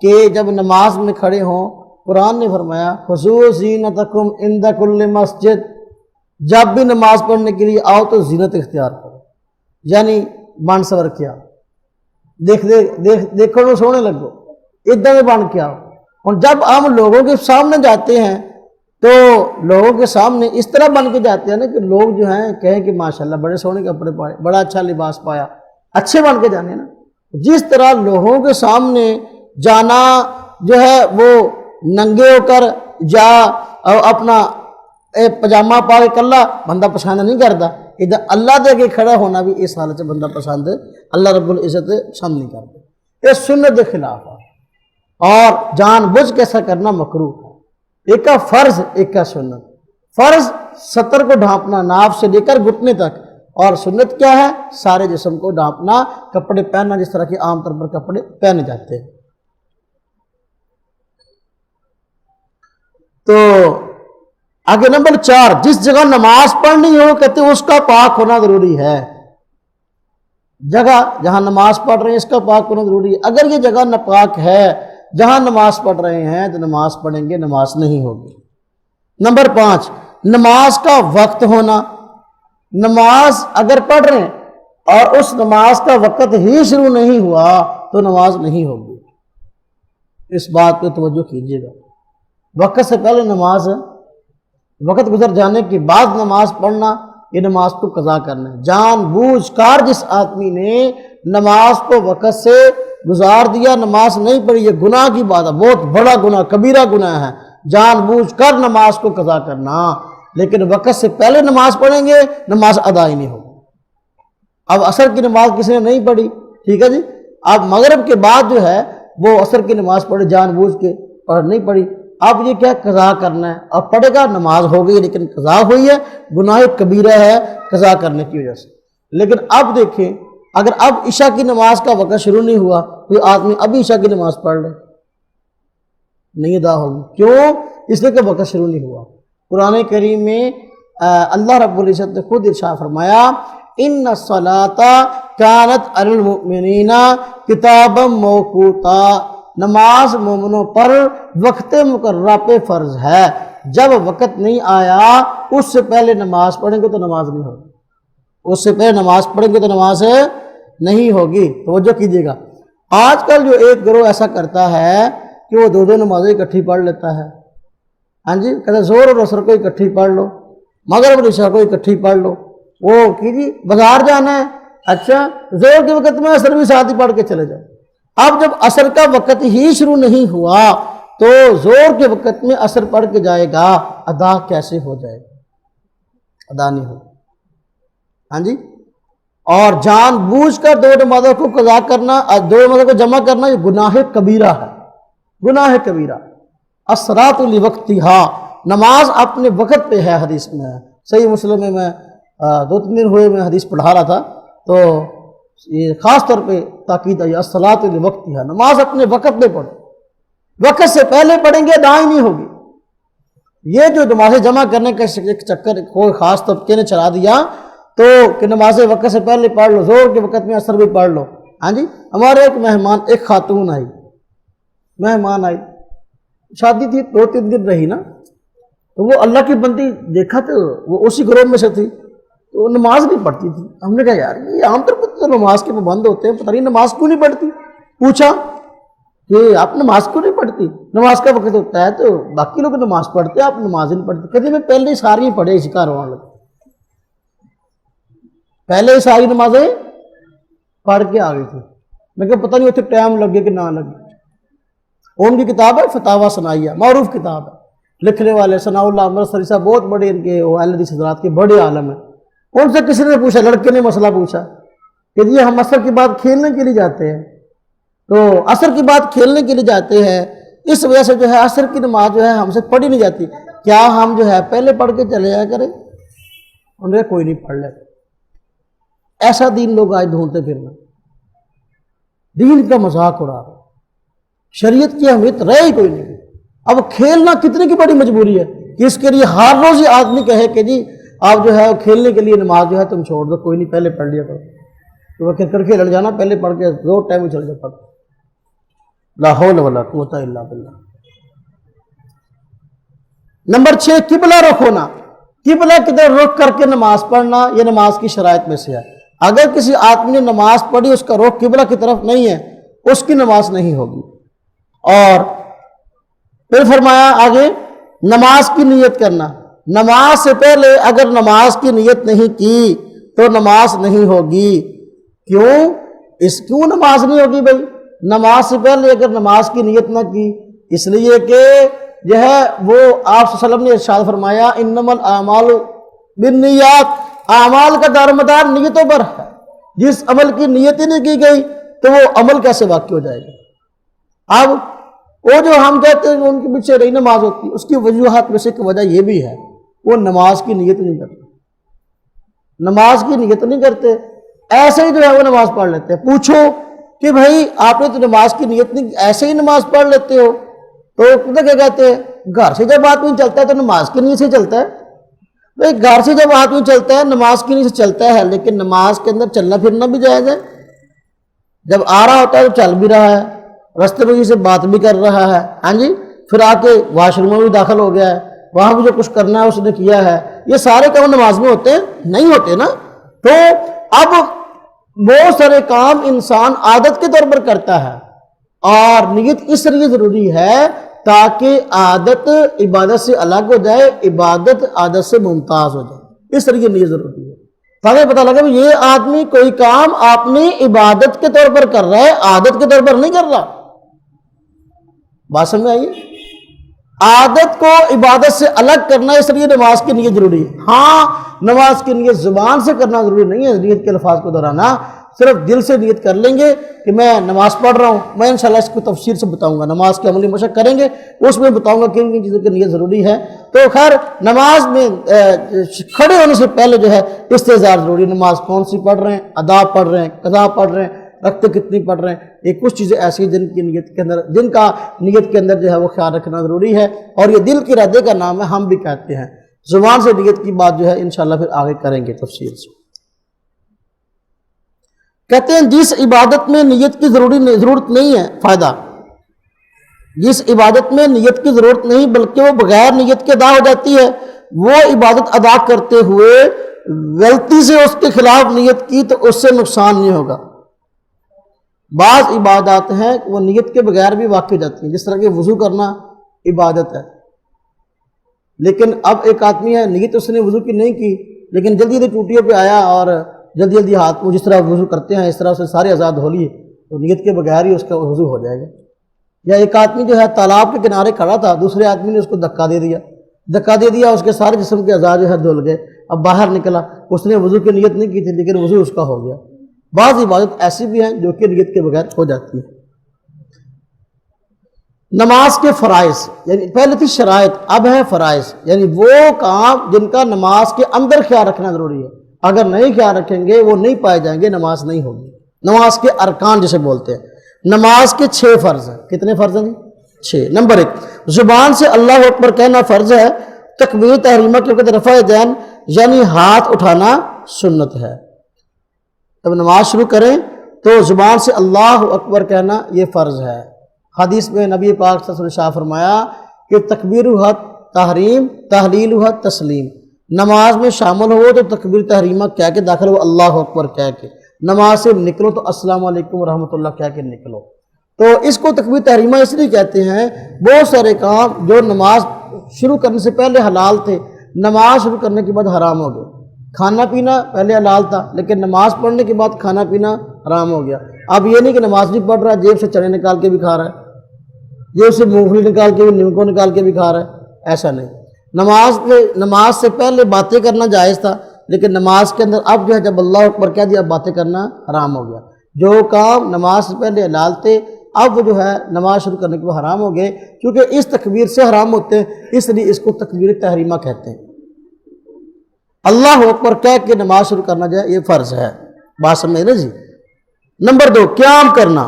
کہ جب نماز میں کھڑے ہوں، قرآن نے فرمایا خُذُوا زِینَتَکُمْ عِنْدَ کُلِّ مسجد، جب بھی نماز پڑھنے کے لیے آؤ تو زینت اختیار کرو، یعنی بن سور کیا دیکھو تو سونے لگو، ادھر میں بن کے آؤ. اور جب ہم لوگوں کے سامنے جاتے ہیں تو لوگوں کے سامنے اس طرح بن کے جاتے ہیں نا کہ لوگ جو ہیں کہیں کہ ماشاءاللہ بڑے سونے کپڑے پائے، بڑا اچھا لباس پایا، اچھے بن کے جانے نا. جس طرح لوگوں کے سامنے جانا جو ہے وہ ننگے ہو کر یا اپنا پجامہ پا کے کلا بندہ پسند نہیں کرتا، ادھر اللہ دے کے کھڑا ہونا بھی اس حالت سے بندہ پسند اللہ رب العزت پسند نہیں کرتا. یہ سنت کے خلاف ہے اور جان بوجھ کے ایسا کرنا مکروہ ہے. ایک کا فرض، ایک کا سنت. فرض سطر کو ڈھانپنا ناف سے لے کر گھٹنے تک، اور سنت کیا ہے؟ سارے جسم کو ڈھانپنا، کپڑے پہننا جس طرح کے عام طور پر کپڑے پہنے جاتے ہیں. تو آگے نمبر 4، جس جگہ نماز پڑھنی ہو کہتے ہیں اس کا پاک ہونا ضروری ہے. جگہ جہاں نماز پڑھ رہے ہیں اس کا پاک ہونا ضروری ہے. اگر یہ جگہ ناپاک ہے جہاں نماز پڑھ رہے ہیں تو نماز پڑھیں گے، نماز نہیں ہوگی. نمبر 5، نماز کا وقت ہونا. نماز اگر پڑھ رہے ہیں اور اس نماز کا وقت ہی شروع نہیں ہوا تو نماز نہیں ہوگی. اس بات پہ توجہ کیجیے گا. وقت سے پہلے نماز ہے، وقت گزر جانے کے بعد نماز پڑھنا، یہ نماز کو قضا کرنا ہے. جان بوجھ کر جس آدمی نے نماز کو وقت سے گزار دیا، نماز نہیں پڑھی، یہ گناہ کی بات ہے، بہت بڑا گناہ، کبیرہ گناہ ہے جان بوجھ کر نماز کو قضا کرنا. لیکن وقت سے پہلے نماز پڑھیں گے نماز ادا ہی نہیں ہوگی. اب عصر کی نماز کسی نے نہیں پڑھی، ٹھیک ہے جی، اب مغرب کے بعد جو ہے وہ عصر کی نماز پڑھے جان بوجھ کے اور نہیں پڑھی، اب یہ کیا قضا کرنا ہے. اب پڑھے گا، نماز ہو گئی لیکن قضا ہوئی ہے، گناہ کبیرہ ہے قضا کرنے کی وجہ سے. لیکن اب دیکھیں اگر اب عشاء کی نماز کا وقت شروع نہیں ہوا، کوئی آدمی ابھی عشاء کی نماز پڑھ لے، نہیں ادا ہوگی. کیوں؟ اس لیے کہ وقت شروع نہیں ہوا. قرآن کریم میں اللہ رب العزت نے خود ارشاد فرمایا ان الصلاۃ کانت علی المؤمنین کتابا موقوتا، نماز مومنوں پر وقت مقررہ پہ فرض ہے. جب وقت نہیں آیا اس سے پہلے نماز پڑھیں گے تو نماز نہیں ہوگی، اس سے پہلے نماز پڑھیں گے تو نماز نہیں ہوگی. توجہ کیجیے گا. آج کل جو ایک گروہ ایسا کرتا ہے کہ وہ دو نمازیں اکٹھی پڑھ لیتا ہے. ہاں جی، کہتے زور اور عصر کو اکٹھی پڑھ لو، مغرب اور عشاء کو اکٹھی پڑھ لو. وہ کیجیے بازار جانا ہے، اچھا زور کے وقت میں عصر بھی ساتھ ہی پڑھ کے چلے جاؤ. اب جب عصر کا وقت ہی شروع نہیں ہوا تو زور کے وقت میں عصر پڑھ کے جائے گا، ادا کیسے ہو جائے گا؟ ادا نہیں ہوگا. ہاں جی، اور جان بوجھ کر دو نمازوں کو قضا کرنا، دو نمازوں کو جمع کرنا، یہ گناہ کبیرہ ہے، گناہ کبیرہ. الصلاۃ لوقتہا، نماز اپنے وقت پہ ہے. حدیث میں ہے، صحیح مسلم میں 2-3 دن ہوئے میں حدیث پڑھا رہا تھا تو یہ خاص طور پہ تاکید ہے الصلاۃ لوقتہا، نماز اپنے وقت پہ پڑھو. وقت سے پہلے پڑھیں گے ادا ہی نہیں ہوگی. یہ جو نمازیں جمع کرنے کا چکر کوئی خاص طبقے نے چلا دیا تو کہ نمازیں وقت سے پہلے پڑھ لو، زور کے وقت میں عصر بھی پڑھ لو. ہاں جی، ہمارے ایک خاتون آئی، مہمان آئی، شادی تھی 2-3 دن رہی نا، تو وہ اللہ کی بندی دیکھا تو وہ اسی گروہ میں سے تھی، تو وہ نماز نہیں پڑھتی تھی. ہم نے کہا یار یہ عام طور پر تو نماز کے پابند ہوتے ہیں، پتہ نہیں نماز کیوں نہیں پڑھتی. پوچھا کہ آپ نماز کیوں نہیں پڑھتی؟ نماز کا وقت ہوتا ہے تو باقی لوگ نماز پڑھتے ہیں، آپ نماز نہیں پڑھتے. کہتے میں پہلے ساری پڑھے شکار ہونے لگے، پہلے ساری نمازیں پڑھ کے آ گئی تھی. میں کہ پتہ نہیں اتنے ٹائم لگے کہ نہ لگے. ان کی کتاب ہے فتاوی ثنائیہ، معروف کتاب ہے، لکھنے والے ثناء اللہ امرتسری صاحب بہت بڑے ان کے اہل حدیث حضرات کے بڑے عالم ہیں. ان سے کسی نے پوچھا، لڑکے نے مسئلہ پوچھا کہ جی ہم عصر کی بات کھیلنے کے لیے جاتے ہیں، تو عصر کی بات کھیلنے کے لیے جاتے ہیں، اس وجہ سے جو ہے عصر کی نماز جو ہے ہم سے پڑھی نہیں جاتی، کیا ہم جو ہے پہلے پڑھ کے چلے جایا کریں؟ انہوں نے کوئی نہیں پڑھ لیتے. ایسا دین لوگ آج ڈھونڈتے پھرنا، دین کا مذاق اڑا رہے، شریعت کی اہمیت رہ ہی کوئی نہیں. اب کھیلنا کتنے کی بڑی مجبوری ہے کہ اس کے لیے ہر روز یہ آدمی کہے کہ جی آپ جو ہے کھیلنے کے لیے نماز جو ہے تم چھوڑ دو، کوئی نہیں پہلے پڑھ لیا کرو. تو وہ کرکٹ کھیلنے جانا پہلے پڑھ کے دو ٹائم میں چل جا پڑھ. لا حول ولا قوت الا باللہ. نمبر 6، قبلہ رخ ہونا. قبلہ کی طرف رخ کر کے نماز پڑھنا یہ نماز کی شرائط میں سے ہے. اگر کسی آدمی نے نماز پڑھی اس کا رخ قبلہ کی طرف نہیں ہے، اس کی نماز نہیں ہوگی. اور پھر فرمایا آگے نماز کی نیت کرنا. نماز سے پہلے اگر نماز کی نیت نہیں کی تو نماز نہیں ہوگی. کیوں نماز نہیں ہوگی بھائی؟ نماز سے پہلے اگر نماز کی نیت نہ کی، اس لیے کہ جو ہے وہ آپ صلی اللہ علیہ وسلم نے ارشاد فرمایا انما الاعمال بالنیات، اعمال کا دار مدار نیتوں پر ہے. جس عمل کی نیت ہی نہیں کی گئی تو وہ عمل کیسے واقع ہو جائے گا؟ اب وہ جو ہم کہتے ہیں ان کے پیچھے نہیں نماز ہوتی، اس کی وجوہات میں سے ایک وجہ یہ بھی ہے وہ نماز کی نیت نہیں کرتے. نماز کی نیت نہیں کرتے، ایسے ہی جو ہے وہ نماز پڑھ لیتے ہیں. پوچھو کہ بھائی آپ نے تو نماز کی نیت نہیں، ایسے ہی نماز پڑھ لیتے ہو؟ تو کیا کہتے ہیں، گھر سے جب آدمی چلتا ہے تو نماز کی نیت سے چلتا ہے. بھائی گھر سے جب آدمی چلتا ہے نماز کی نیت سے چلتا ہے، لیکن نماز کے اندر چلنا پھرنا بھی جائز ہے. جب آ رہا ہوتا ہے تو چل بھی رہا ہے، راستے میں سے بات بھی کر رہا ہے، ہاں جی، پھر آ کے واش روم میں بھی داخل ہو گیا ہے، وہاں بھی جو کچھ کرنا ہے اس نے کیا ہے. یہ سارے کام نماز میں ہوتے ہیں؟ نہیں ہوتے نا. تو اب بہت سارے کام انسان عادت کے طور پر کرتا ہے، اور نیت اس لیے ضروری ہے تاکہ عادت عبادت سے الگ ہو جائے، عبادت عادت سے ممتاز ہو جائے. اس لیے نیت ضروری ہے تاکہ پتہ لگے کہ یہ آدمی کوئی کام اپنی عبادت کے طور پر کر رہا ہے، عادت کے طور پر نہیں کر رہا. بات سمجھ میں آئیے؟ عادت کو عبادت سے الگ کرنا، اس لیے نماز کی نیت ضروری ہے. ہاں نماز کی نیت زبان سے کرنا ضروری نہیں ہے، نیت کے الفاظ کو دہرانا. صرف دل سے نیت کر لیں گے کہ میں نماز پڑھ رہا ہوں. میں انشاءاللہ اس کو تفصیل سے بتاؤں گا، نماز کی عملی مشق کریں گے اس میں بتاؤں گا کن کن چیزوں کی نیت ضروری ہے. تو خیر نماز میں کھڑے ہونے سے پہلے جو ہے استعذار ضروری. نماز کون سی پڑھ رہے ہیں، ادا پڑھ رہے ہیں، قضا پڑھ رہے ہیں، رکعتیں کتنی پڑھ رہے ہیں، یہ کچھ چیزیں ایسی ہیں جن کا نیت کے اندر جو ہے وہ خیال رکھنا ضروری ہے. اور یہ دل کے ارادے کا نام ہے، ہم بھی کہتے ہیں. زبان سے نیت کی بات جو ہے انشاءاللہ پھر آگے کریں گے تفصیل سے. کہتے ہیں جس عبادت میں نیت کی ضرورت نہیں ہے، فائدہ، جس عبادت میں نیت کی ضرورت نہیں بلکہ وہ بغیر نیت کے ادا ہو جاتی ہے، وہ عبادت ادا کرتے ہوئے غلطی سے اس کے خلاف نیت کی تو اس سے نقصان نہیں ہوگا. بعض عبادات ہیں وہ نیت کے بغیر بھی واقع ہو جاتی ہیں، جس طرح کہ وضو کرنا عبادت ہے، لیکن اب ایک آدمی ہے نیت اس نے وضو کی نہیں کی، لیکن جلدی جلدی ٹوٹیوں پہ آیا اور جلدی جلدی ہاتھ کو جس طرح وضو کرتے ہیں اس طرح سے سارے آزاد ہو لیے، تو نیت کے بغیر ہی اس کا وضو ہو جائے گا. یا ایک آدمی جو ہے تالاب کے کنارے کھڑا تھا، دوسرے آدمی نے اس کو دھکا دے دیا، اس کے سارے جسم کے اعضاء جو ہے دھل گئے. اب باہر نکلا، اس نے وضو کی نیت نہیں کی تھی لیکن وضو اس کا ہو گیا. بعض عبادت ایسی بھی ہیں جو کہ نیت کے بغیر ہو جاتی ہے. نماز کے فرائض، یعنی پہلے تھی شرائط، اب ہے فرائض، یعنی وہ کام جن کا نماز کے اندر خیال رکھنا ضروری ہے. اگر نہیں خیال رکھیں گے وہ نہیں پائے جائیں گے، نماز نہیں ہوگی. نماز کے ارکان جسے بولتے ہیں. نماز کے 6 فرض ہیں. کتنے فرض ہیں؟ 6. نمبر 1، زبان سے اللہ اکبر کہنا فرض ہے. تکبیر تحریمہ کے وقت رفع دین یعنی ہاتھ اٹھانا سنت ہے. جب نماز شروع کریں تو زبان سے اللہ اکبر کہنا یہ فرض ہے. حدیث میں نبی پاک صلی اللہ علیہ وسلم نے شاہ فرمایا کہ تکبیر تحریم، تحلیل تسلیم. نماز میں شامل ہو تو تکبیر تحریمہ کہہ کے داخل ہو، اللہ اکبر کہہ کے. نماز سے نکلو تو السلام علیکم ورحمۃ اللہ کہہ کے نکلو. تو اس کو تکبیر تحریمہ اس لیے کہتے ہیں، بہت سارے کام جو نماز شروع کرنے سے پہلے حلال تھے نماز شروع کرنے کے بعد حرام ہو گئے. کھانا پینا پہلے حلال تھا، لیکن نماز پڑھنے کے بعد کھانا پینا حرام ہو گیا۔ اب یہ نہیں کہ نماز نہیں پڑھ رہا ہے جیب سے چنے نکال کے بھی کھا رہا ہے، جیب سے مونگ پھلی نکال کے بھی نمکوں نکال کے بھی کھا رہا ہے، ایسا نہیں۔ نماز سے پہلے باتیں کرنا جائز تھا، لیکن نماز کے اندر اب جو ہے جب اللہ اکبر کہہ دیا اب باتیں کرنا حرام ہو گیا۔ جو کام نماز سے پہلے حلال تھے اب وہ جو ہے نماز شروع کرنے کے بعد حرام ہو گئے، کیونکہ اس تکبیر سے حرام ہوتے ہیں، اس لیے اس کو تکبیر تحریمہ کہتے ہیں۔ اللہ اکبر کہہ کے نماز شروع کرنا جو ہے یہ فرض ہے، بات سمجھ رہے جی۔ نمبر 2، قیام کرنا۔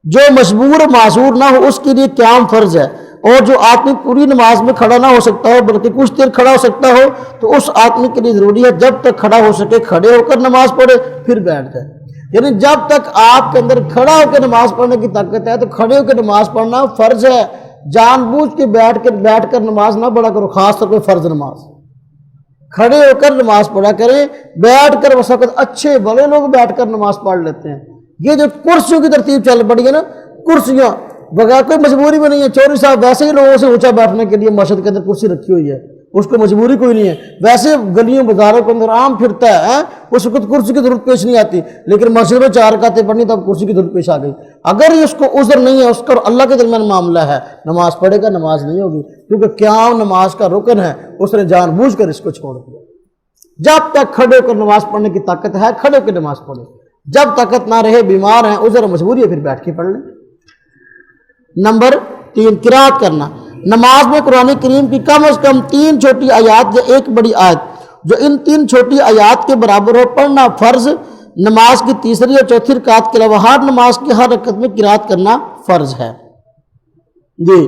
جو مجبور و معذور نہ ہو اس کے لیے قیام فرض ہے، اور جو آدمی پوری نماز میں کھڑا نہ ہو سکتا ہو بلکہ کچھ دیر کھڑا ہو سکتا ہو تو اس آدمی کے لیے ضروری ہے جب تک کھڑا ہو سکے کھڑے ہو کر نماز پڑھے پھر بیٹھ جائے۔ یعنی جب تک آپ کے اندر کھڑا ہو کے نماز پڑھنے کی طاقت ہے تو کھڑے ہو کے نماز پڑھنا فرض ہے۔ جان بوجھ کے بیٹھ کر نماز نہ پڑھا کرو، خاص طور پہ فرض نماز۔ کھڑے ہو کر نماز پڑھا کریں، بیٹھ کر اس وقت اچھے بڑے لوگ بیٹھ کر نماز پڑھ لیتے ہیں۔ یہ جو کرسیوں کی ترتیب چل پڑی ہے نا، کرسیاں بغیر کوئی مجبوری بھی نہیں ہے، چوری صاحب ویسے ہی لوگوں سے اونچا بیٹھنے کے لیے مسجد کے اندر کرسی رکھی ہوئی ہے، اس کو مجبوری کوئی نہیں ہے، ویسے گلیوں بازاروں کے اندر عام پھرتا ہے، اس وقت کرسی کی ضرورت پیش نہیں آتی، لیکن مسجد میں 4 رکعتیں پڑھنی تو اب کرسی کی ضرورت پیش آ گئی۔ اگر اس کو عذر نہیں ہے، اس کا اور اللہ کے درمیان معاملہ ہے، نماز پڑھے گا، نماز نہیں ہوگی، کیونکہ قیام نماز کا رکن ہے، اس نے جان بوجھ کر اس کو چھوڑ دیا۔ جب تک کھڑے ہو کر نماز پڑھنے کی طاقت ہے کھڑے ہو کے نماز پڑھے، جب طاقت نہ رہے، بیمار ہیں، عذر مجبوری ہے، پھر بیٹھ کے پڑھ لیں۔ نمبر 3، قرات کرنا۔ نماز میں قرآن کریم کی کم از کم 3 چھوٹی آیات یا 1 بڑی آیت جو ان 3 چھوٹی آیات کے برابر ہو پڑھنا فرض۔ نماز کی تیسری اور چوتھی رکعت کے علاوہ ہر نماز کی ہر رکعت میں قرات کرنا فرض ہے جی۔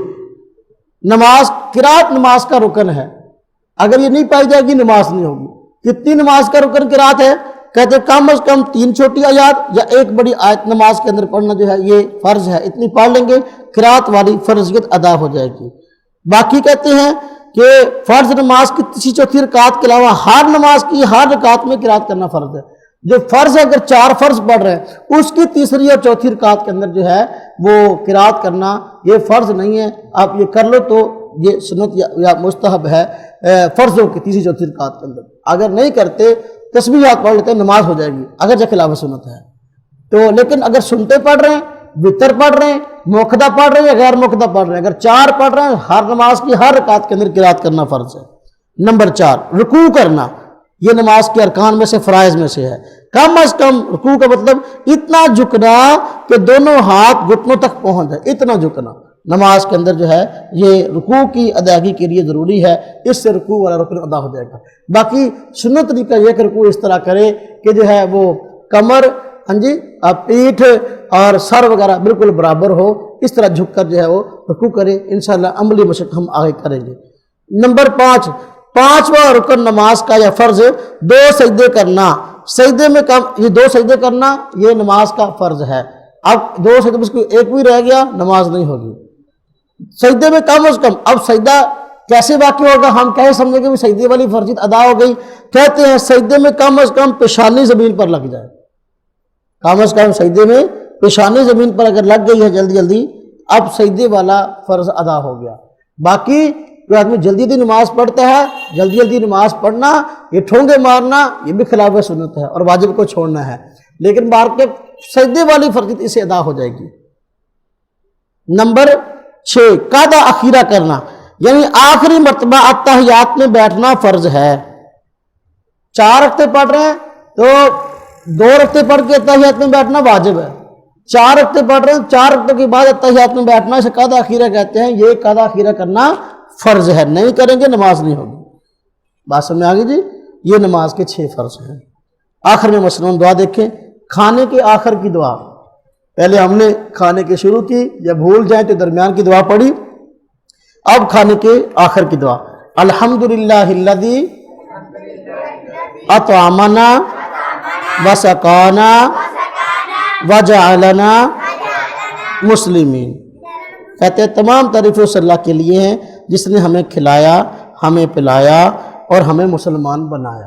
قرات نماز کا رکن ہے، اگر یہ نہیں پائی جائے گی نماز نہیں ہوگی۔ کتنی نماز کا رکن قرات ہے؟ کہتے ہیں کم از کم 3 چھوٹی آیات یا 1 بڑی آیت نماز کے اندر پڑھنا جو ہے یہ فرض ہے، اتنی پڑھ لیں گے قرات والی فرضیت ادا ہو جائے گی۔ باقی کہتے ہیں کہ فرض نماز کی تیسری چوتھی رکعت کے علاوہ ہر نماز کی ہر رکعت میں قرات کرنا فرض ہے۔ جو فرض ہے، اگر 4 فرض پڑھ رہے ہیں اس کی تیسری اور چوتھی رکعت کے اندر جو ہے وہ قرات کرنا یہ فرض نہیں ہے، آپ یہ کر لو تو یہ سنت یا مستحب ہے فرضوں کی تیسری چوتھی رکعت کے اندر۔ اگر نہیں کرتے تسبیحات پڑھ لیتے ہیں نماز ہو جائے گی، اگر خلاف سنت ہے تو۔ لیکن اگر سنتے پڑھ رہے ہیں، وتر پڑھ رہے ہیں، موقدہ پڑھ رہے ہیں یا غیر موقدہ پڑھ رہے ہیں، اگر 4 پڑھ رہے ہیں ہر نماز کی ہر رکعت کے اندر قرات کرنا فرض ہے۔ نمبر 4، رکوع کرنا۔ یہ نماز کے ارکان میں سے فرائض میں سے ہے۔ کم از کم رکوع کا مطلب اتنا جھکنا کہ دونوں ہاتھ گھٹنوں تک پہنچ جائے، اتنا جھکنا نماز کے اندر جو ہے یہ رکوع کی ادائیگی کے لیے ضروری ہے، اس سے رکوع والا رکن ادا ہو جائے گا۔ باقی سنت طریقہ یہ کہ رکوع اس طرح کرے کہ جو ہے وہ کمر، پیٹھ اور سر وغیرہ بالکل برابر ہو، اس طرح جھک کر جو ہے وہ رکوع کرے۔ انشاءاللہ عملی مشق ہم آگے کریں گے۔ نمبر 5، 5واں رکن نماز کا یا فرض 2 سجدے کرنا۔ سجدے میں یہ 2 سجدے کرنا یہ نماز کا فرض ہے۔ اب 2 سجدے میں کوئی ایک بھی رہ گیا نماز نہیں ہوگی۔ سجدے میں کم از کم، اب سجدہ کیسے واقع ہوگا، ہم کیسے سمجھیں گے کہ سجدے والی فرضیت ادا ہو گئی؟ کہتے ہیں سجدے میں کم از کم پیشانی زمین پر لگ جائے، کم از کم سجدے میں پیشانی زمین پر اگر لگ گئی ہے جلدی جلدی، اب سجدے والا فرض ادا ہو گیا۔ باقی جو آدمی جلدی جلدی نماز پڑھتا ہے، جلدی جلدی نماز پڑھنا، یہ ٹھونگے مارنا یہ بھی خلاف سنت ہے اور واجب کو چھوڑنا ہے، لیکن بار کے سجدے والی فرضیت اسے ادا ہو جائے گی۔ نمبر 6، قعدہ اخیرہ کرنا، یعنی آخری مرتبہ اتحیات میں بیٹھنا فرض ہے۔ 4 رکعتیں پڑھ رہے ہیں تو 2 رکعتیں پڑھ کے اتحیات میں بیٹھنا واجب ہے۔ 4 رکعتیں پڑھ رہے ہیں، 4 رکعتوں کے بعد اتحیات میں بیٹھنا اسے قعدہ اخیرہ کہتے ہیں۔ یہ قعدہ اخیرہ کرنا فرض ہے، نہیں کریں گے نماز نہیں ہوگی۔ بات سمجھ آگئی جی؟ یہ نماز کے 6 فرض ہیں۔ آخر میں مصنون دعا دیکھیں، کھانے کے آخر کی دعا۔ پہلے ہم نے کھانے کے شروع کی یا بھول جائیں تو درمیان کی دعا پڑھی، اب کھانے کے آخر کی دعا۔ الحمدللہ الذی اطعمنا وسقانا وجعلنا مسلمین۔ کہتے ہیں تمام تعریفیں اس اللہ کے لیے ہیں جس نے ہمیں کھلایا، ہمیں پلایا اور ہمیں مسلمان بنایا،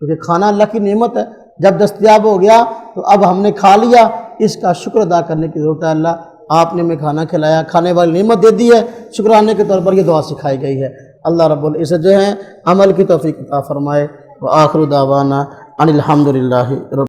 کیونکہ کھانا اللہ کی نعمت ہے، جب دستیاب ہو گیا تو اب ہم نے کھا لیا، اس کا شکر ادا کرنے کی ضرورت ہے۔ اللہ آپ نے ہمیں کھانا کھلایا، کھانے والی نعمت دے دی ہے، شکرانے کے طور پر یہ دعا سکھائی گئی ہے۔ اللہ رب العزت جو ہیں عمل کی توفیق عطا فرمائے۔ وآخر دعوانا ان الحمد للہ رب